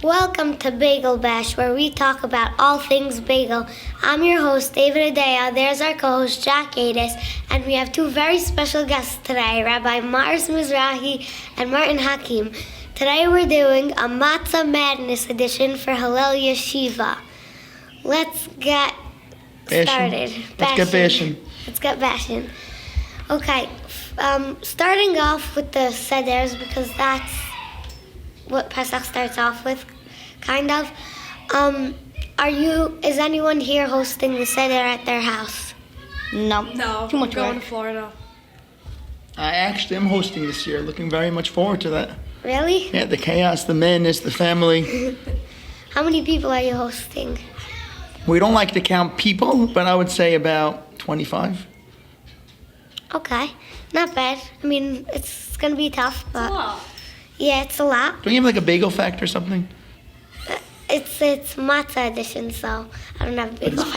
Welcome to Bagel Bash, where we talk about all things bagel. I'm your host, David Hedaya. There's our co-host, Jack Ades, and we have two very special guests today, Rabbi Mizrahi and Martin Hakim. Today we're doing a Matzah Madness edition for Hillel Yeshiva. Let's get started. Let's get bashing. Okay, starting off with the seders, because that's what Pesach starts off with, kind of. Is anyone here hosting the seder at their house? No. Too much going work. to Florida. I actually am hosting this year. Looking very much forward to that. Really? Yeah, the chaos, the madness, the family. How many people are you hosting? We don't like to count people, but I would say about 25. Okay, not bad. I mean, it's gonna be tough, but It's a lot. yeah, it's a lot. Don't you have like a bagel fact or something? It's matzah edition, so I don't have a big one.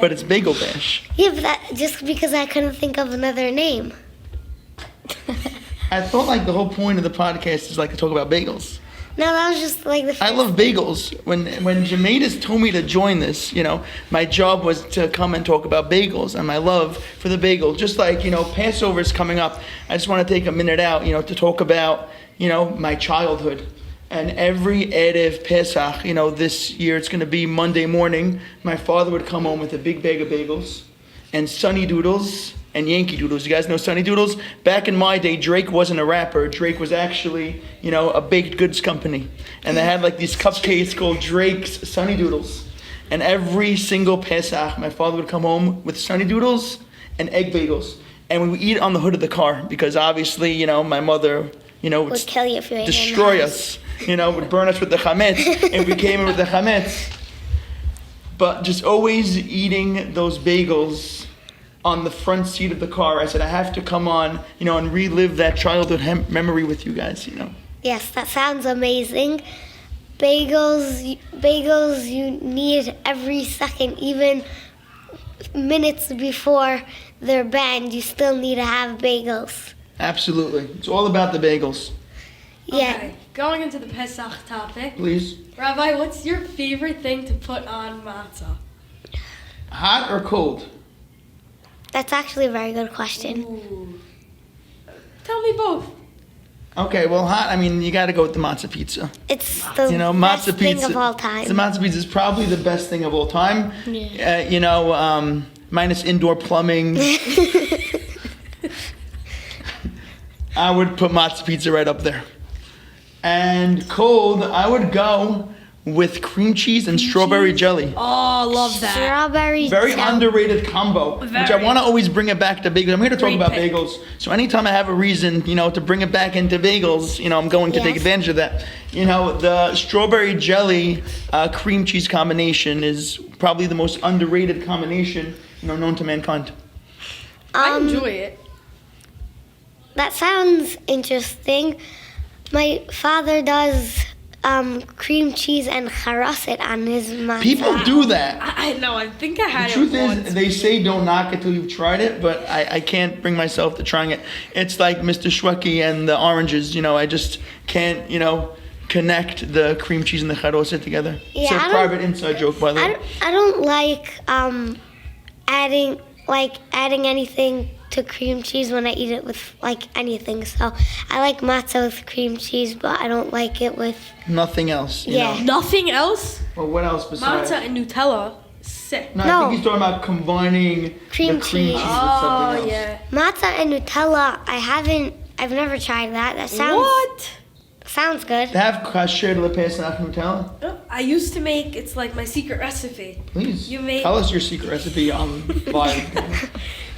But it's Bagel Bash. Yeah, but that, just because I couldn't think of another name. I thought like the whole point of the podcast is like to talk about bagels. No, that was just like the first. I love bagels. When Jamedas told me to join this, my job was to come and talk about bagels and my love for the bagel. Just like, Passover is coming up. I just want to take a minute out, to talk about, my childhood. And every Erev Pesach, this year it's going to be Monday morning, my father would come home with a big bag of bagels and Sunny Doodles and Yankee Doodles. You guys know Sunny Doodles? Back in my day, Drake wasn't a rapper. Drake was actually, a baked goods company. And they had like these cupcakes called Drake's Sunny Doodles. And every single Pesach, my father would come home with Sunny Doodles and egg bagels. And we would eat it on the hood of the car because obviously, my mother, would kill you if you ate destroy us. Would burn us with the chametz if we came in with the chametz. But just always eating those bagels on the front seat of the car. I said, I have to come on, and relive that childhood memory with you guys, Yes, that sounds amazing. Bagels you need every second, even minutes before they're banned, you still need to have bagels. Absolutely. It's all about the bagels. Yeah. Okay, going into the Pesach topic. Please. Rabbi, what's your favorite thing to put on matzah? Hot or cold? That's actually a very good question. Ooh. Tell me both. Okay, well, hot, you got to go with the matzah pizza. It's the Matzah best thing pizza. of all time. The matzah pizza is probably the best thing of all time. Yeah. Minus indoor plumbing. I would put matzah pizza right up there. And cold, I would go with cream cheese and strawberry jelly. Oh, love that. Strawberry Very jelly. underrated combo, which I Very. want to always bring it back to bagels. I'm here to talk Great about pick. bagels. So anytime I have a reason, to bring it back into bagels, I'm going to take Yes. advantage of that. The strawberry jelly cream cheese combination is probably the most underrated combination, known to mankind. I enjoy it. That sounds interesting. My father does cream cheese and charaset on his matzah. People do that. I know, I think I had The truth it once. is, they say don't knock it till you've tried it, but I can't bring myself to trying it. It's like Mr. Schwecki and the oranges, I just can't, connect the cream cheese and the charaset together. Yeah, It's a I don't- private inside joke, by the way. I don't like adding anything to cream cheese when I eat it with anything. So I like matzah with cream cheese, but I don't like it with. Nothing else. Yeah. Nothing else? Well, what else besides? Matzah and Nutella. Sick. No, I No. think he's talking about combining Cream the cream cheese. cheese with something Oh, else. yeah. Matzah and Nutella, I've never tried that. That sounds good. To have kasher le Pesach Nutella, I used to make, it's like my secret recipe. please You made- tell us your secret recipe on live.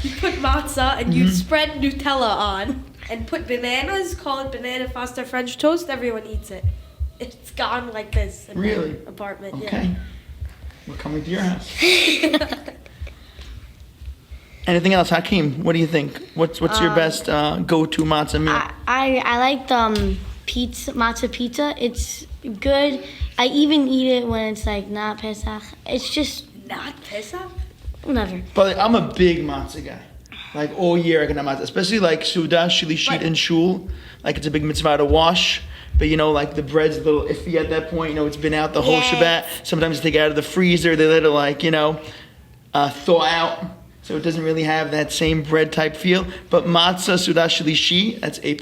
You put matzah and you spread Nutella on and put bananas, call it banana foster French toast, everyone eats it. It's gone like this in Really? my apartment. Okay. We're coming to your house. Anything else, Hakim? What do you think? What's your best go-to matzah meal? I like the matzah pizza. It's good. I even eat it when it's like not Pesach. It's just Not Pesach? whatever. But I'm a big matzah guy. Like all year I can have matzah, especially like Suda, Shilishit, and Shul. Like it's a big mitzvah to wash but like the bread's a little iffy at that point. It's been out the whole Yeah. Shabbat. Sometimes they take it out of the freezer. They let it thaw out, so it doesn't really have that same bread type feel. But matzah Suda Shlishi, that's A+.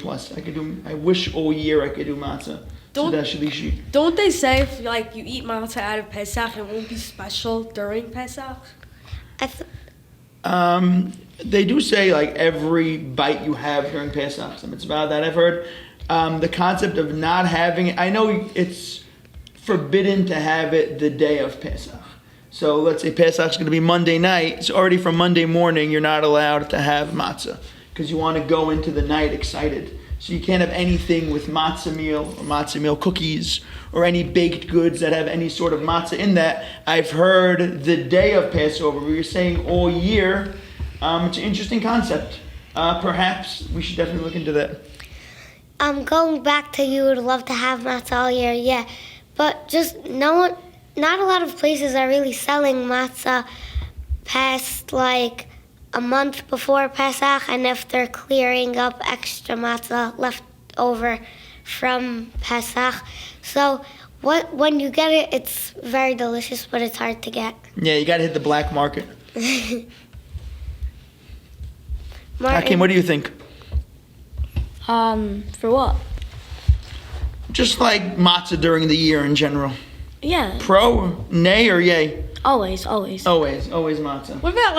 I wish all year I could do matzah Suda Shlishi. Don't they say if you eat matzah out of Pesach, it won't be special during Pesach? They do say every bite you have during Pesach, some mitzvah that I've heard. The concept of not having it, I know it's forbidden to have it the day of Pesach. So let's say Pesach's going to be Monday night. So already from Monday morning, you're not allowed to have matzah because you want to go into the night excited. So you can't have anything with matzah meal cookies or any baked goods that have any sort of matzah in that. I've heard the day of Passover, where you're saying all year. It's an interesting concept. Perhaps we should definitely look into that. Going back to you would love to have matzah all year, yeah. But just not a lot of places are really selling matzah past a month before Pesach, and if they're clearing up extra matzah left over from Pesach. So when you get it, it's very delicious, but it's hard to get. Yeah, you got to hit the black market. Martin, Hakim, what do you think? For what? Just like matzah during the year in general. Yeah, Pro, nay, or yay? always. Always matzah. What about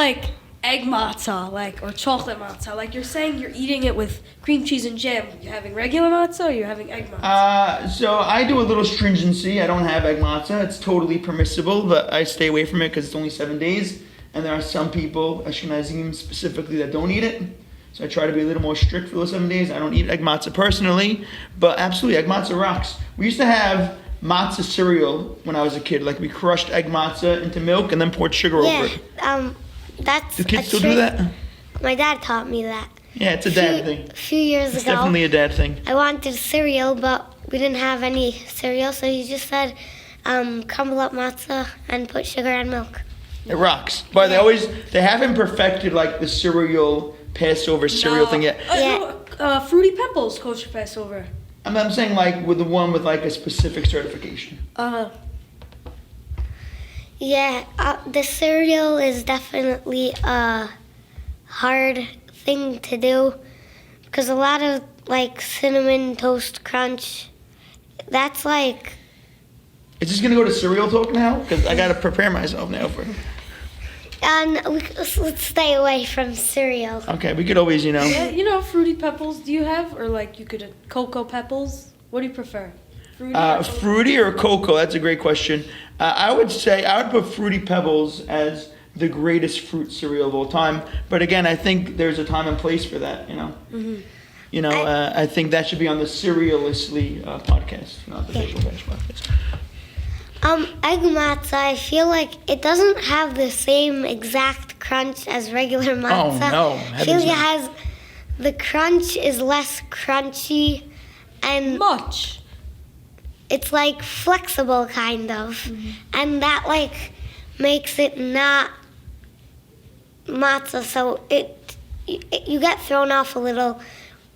egg matzah, or chocolate matzah? You're saying you're eating it with cream cheese and jam. You're having regular matzah or you're having egg matzah? So I do a little stringency. I don't have egg matzah. It's totally permissible, but I stay away from it because it's only 7 days. And there are some people, Ashkenazim specifically, that don't eat it. So I try to be a little more strict for those 7 days. I don't eat egg matzah personally, but absolutely, egg matzah rocks. We used to have matzah cereal when I was a kid. We crushed egg matzah into milk and then poured sugar over it. That's Do kids a still trick. do that? My dad taught me that. Yeah, it's a dad thing. A few years It's ago, definitely a dad thing. I wanted cereal, but we didn't have any cereal, so he just said, crumble up matzah and put sugar and milk. It rocks. But they haven't perfected the cereal Passover cereal thing yet. Fruity Pebbles, kosher Passover. I'm saying with the one with a specific certification. Yeah, the cereal is definitely a hard thing to do because a lot of cinnamon toast crunch, that's Is this gonna go to cereal talk now? Because I gotta prepare myself now for. and let's stay away from cereal. Okay, we could always, Yeah, Fruity Pebbles do you have? Or you could, Cocoa Pebbles? What do you prefer? Fruity or cocoa? That's a great question. I would say I would put Fruity Pebbles as the greatest fruit cereal of all time. But again, I think there's a time and place for that. I think that should be on the Cerealistly podcast, not the Bagel Bash podcast. Egg matzah, I feel it doesn't have the same exact crunch as regular matzah. Oh no! I feel the crunch is less crunchy and Much. it's flexible kind of, and that makes it not matzah. So you get thrown off a little,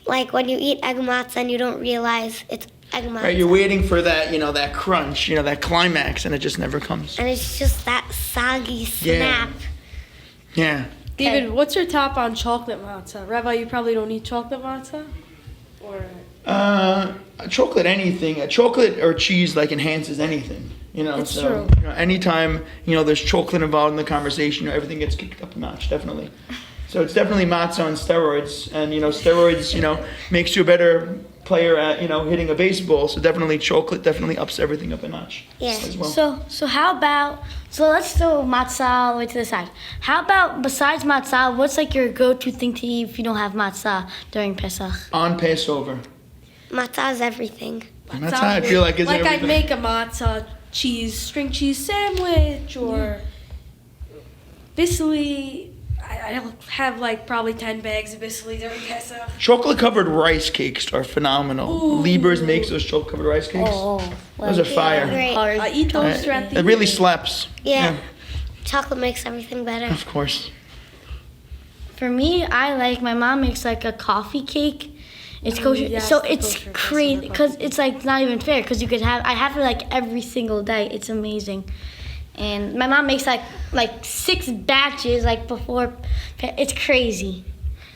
when you eat egg matzah and you don't realize it's egg matzah. Right, you're waiting for that, that crunch, that climax, and it just never comes. And it's just that soggy snap. Yeah. David, what's your top on chocolate matzah? Rabbi, you probably don't eat chocolate matzah? Or Chocolate anything. Chocolate or cheese enhances anything. It's so true. Anytime there's chocolate involved in the conversation, everything gets kicked up a notch. Definitely. So it's definitely matzah on steroids, and steroids makes you a better player at hitting a baseball. So definitely chocolate definitely ups everything up a notch. Yeah. As well. So how about, let's throw matzah all the way to the side. How about besides matzah, what's your go-to thing to eat if you don't have matzah during Pesach? On Passover. Matzah is everything. Matzah, I feel is I'd everything. make a matzah string cheese sandwich or bissli. I'll have probably 10 bags of bissli during Pesach. Chocolate covered rice cakes are phenomenal. Ooh. Lieber's makes those chocolate covered rice cakes. Those are fire. Great. I eat those throughout the It really year. slaps. Yeah. Chocolate makes everything better. Of course. For me, my mom makes a coffee cake. It's kosher. yes, So the it's kosher crazy Pesach. because it's like not even fair because I have it like every single day. It's amazing. And my mom makes like 6 batches like before. It's crazy.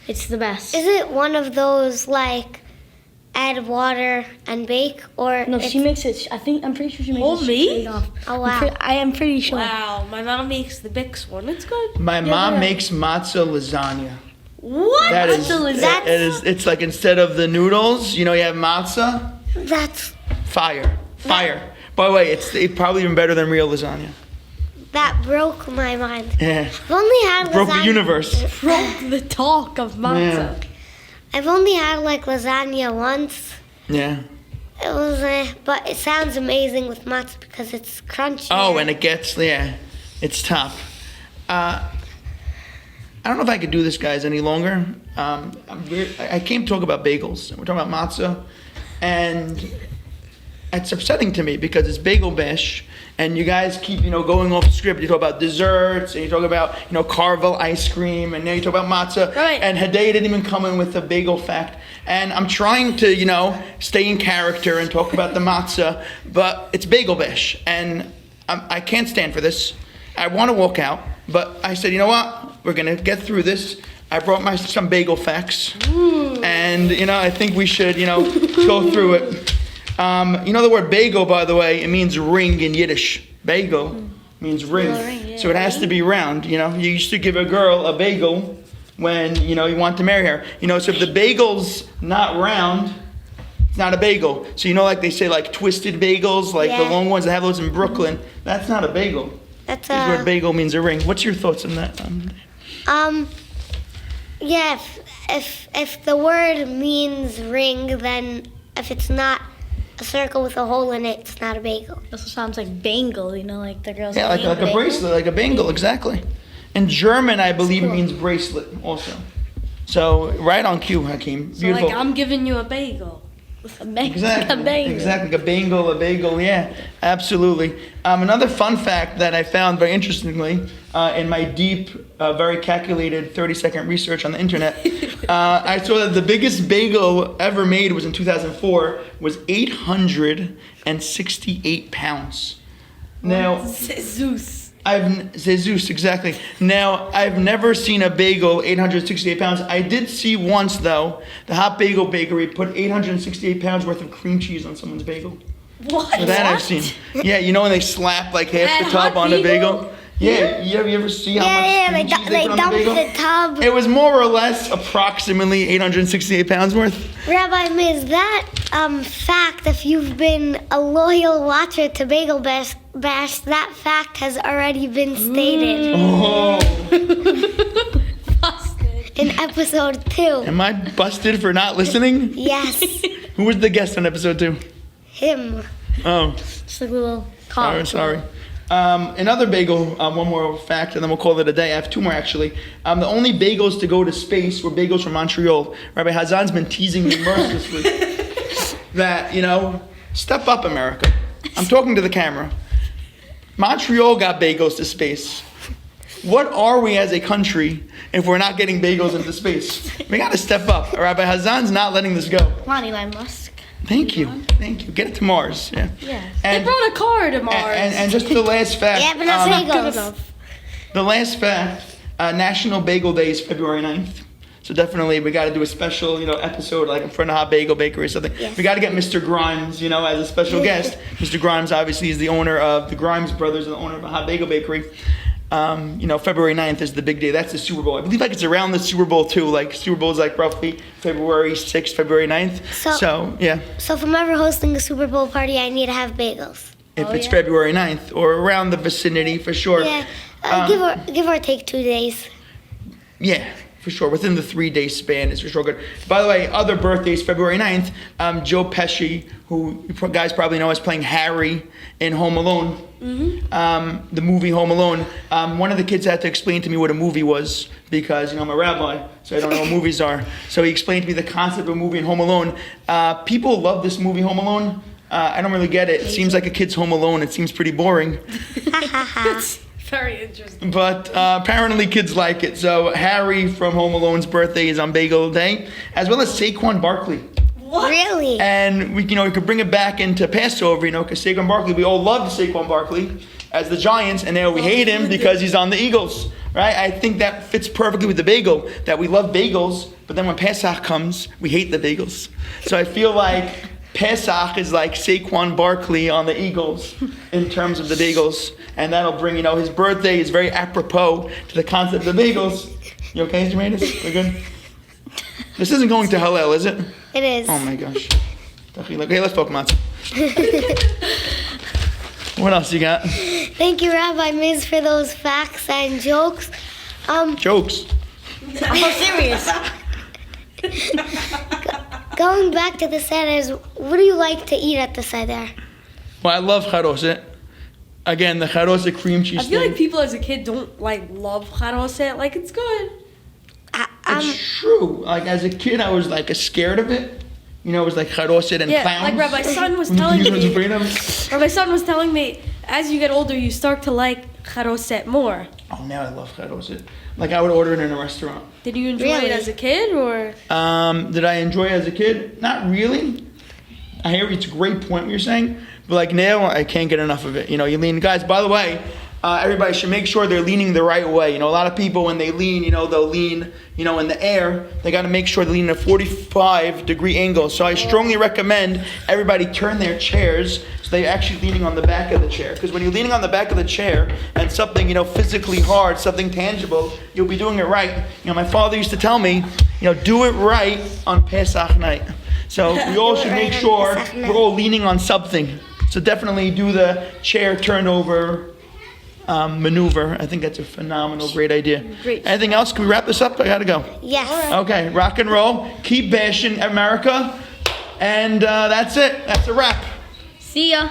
It's the best. Is it one of those like add water and bake, or No, it's- she makes it. I'm pretty sure she makes Homemade? it straight off. Oh, wow. I am pretty sure. Wow, my mom makes the Bix one. It's good. My mom yeah. makes matzah lasagna. What? That is, That's- it is. It's like instead of the noodles, you have matzah. that's Fire. By the way, it's probably even better than real lasagna. that broke my mind. Yeah. I've only had Broke the lasagna- universe. Broke the talk of matzah. I've only had like lasagna once. Yeah. It was, but it sounds amazing with matzah because it's crunchy. Oh, and it gets, it's top. I don't know if I could do this, guys, any longer. I came to talk about bagels. We're talking about matzah, and it's upsetting to me because it's Bagel Bash, and you guys keep, going off script. You talk about desserts, and you talk about, Carvel ice cream, and now you talk about matzah. Right. And Hedaya didn't even come in with a bagel fact. And I'm trying to, stay in character and talk about the matzah, but it's Bagel Bash, and I can't stand for this. I want to walk out, but I said, you know what? We're gonna get through this. I brought some bagel facts, and I think we should, go through it. The word bagel, by the way, it means ring in Yiddish. Bagel means ring, so it has to be round. You used to give a girl a bagel when you want to marry her. So if the bagel's not round, it's not a bagel. So like they say, like twisted bagels, like the Yeah. long ones that have those in Brooklyn. That's not a bagel. That's This word bagel means a ring. What's your thoughts on that? Yeah. If the word means ring, then if it's not a circle with a hole in it, it's not a bagel. It also sounds like bangle, like the girls. Yeah, like a bracelet, like a bangle, exactly. In German, I believe it means bracelet also. So right on cue, Hakim. So Beautiful. like I'm giving you a bagel. Exactly. A bangle. Exactly. A bagel. Yeah, absolutely. Another fun fact that I found very interestingly in my deep, very calculated 30-second research on the internet, I saw that the biggest bagel ever made was in 2004, was 868 pounds. Now, Zeus. Zeus, exactly. Now, I've never seen a bagel 868 pounds. I did see once, though, the Hot Bagel Bakery put 868 pounds worth of cream cheese on someone's bagel. What? So that I've seen. Yeah, when they slap like half At the top Hot on a Bagel? bagel? Yeah, you ever see how much cream cheese they put on dump the bagel? the tub. It was more or less approximately 868 pounds worth. Rabbi Miz, that fact, if you've been a loyal watcher to Bagel Bash, that fact has already been stated Oh. Busted. in episode 2. Am I busted for not listening? Yes, Who was the guest on episode 2? him. Oh. Just like a little Sorry. Another bagel, one more fact, and then we'll call it a day. I have 2 more, actually. The only bagels to go to space were bagels from Montreal. Rabbi Hazan's been teasing me mercilessly that, step up, America. I'm talking to the camera. Montreal got bagels to space. What are we as a country if we're not getting bagels into space? We got to step up. Rabbi Hazan's not letting this go. Come on, Elon Musk. Thank you. Get it to Mars. Yeah. Yeah. They And, brought a car to Mars. and just the last fact. Yeah, but not Good bagels. enough. The last fact, National Bagel Day is February 9th. So definitely we got to do a special, episode like in front of Hot Bagel Bakery or something. Yes. We got to get Mr. Grimes, as a special guest. Mr. Grimes obviously is the owner of the Grimes Brothers and the owner of a Hot Bagel Bakery. February 9th is the big day. That's the Super Bowl. I believe it's around the Super Bowl too. Like Super Bowl is like roughly February 6th, February 9th. So yeah, So if I'm ever hosting a Super Bowl party, I need to have bagels. if it's February 9th or around the vicinity for sure. Yeah, give or take 2 days. Yeah, for sure. Within the 3-day span is for sure good. By the way, other birthdays, February 9th, Joe Pesci, who you guys probably know is playing Harry in Home Alone, the movie Home Alone. One of the kids had to explain to me what a movie was because, I'm a rabbi, so I don't know what movies are. So he explained to me the concept of a movie in Home Alone. People love this movie Home Alone. I don't really get it. It seems like a kid's Home Alone. It seems pretty boring. It's Very interesting. But apparently kids like it. So Harry from Home Alone's birthday is on Bagel Day, as well as Saquon Barkley. What? Really? And we could bring it back into Passover, because Saquon Barkley, we all love Saquon Barkley as the Giants, and now we hate him because he's on the Eagles, right? I think that fits perfectly with the bagel, that we love bagels, but then when Pesach comes, we hate the bagels. So I feel like Pesach is like Saquon Barkley on the Eagles in terms of the bagels, and that'll bring, his birthday is very apropos to the concept of the bagels. You okay, Jermaine? We're good? This isn't going to Hallel, is it? It is. Oh my gosh. Okay, let's talk matzah. What else you got? Thank you, Rabbi Miz, for those facts and jokes. Jokes. I'm serious. Going back to the seders, what do you like to eat at the seder? Well, I love charoset. Again, the charoset cream cheese I feel thing. like people as a kid don't love charoset. Like, it's good. It's true. Like as a kid, I was scared of it. It was like charoset and clowns. Like Rabbi's son was telling You was me. afraid of? Rabbi's son was telling me, as you get older, you start to like charoset more. Oh, now I love charoset. Like I would order it in a restaurant. Did you enjoy Really? it as a kid, or? Did I enjoy it as a kid? Not really. I hear it's a great point what you're saying, but now I can't get enough of it. You lean, guys. By the way, everybody should make sure they're leaning the right way. A lot of people when they lean, they'll lean, in the air. They got to make sure they lean at a 45-degree angle. So I strongly recommend everybody turn their chairs so they're actually leaning on the back of the chair. Because when you're leaning on the back of the chair and something, physically hard, something tangible, you'll be doing it right. My father used to tell me, do it right on Pesach night. So we all should make sure we're all leaning on something. So definitely do the chair turned over maneuver. I think that's a phenomenal, great idea. Great. Anything else? Can we wrap this up? I gotta go. Yes. Okay, rock and roll. Keep bashing America. And that's it. That's a wrap. See ya.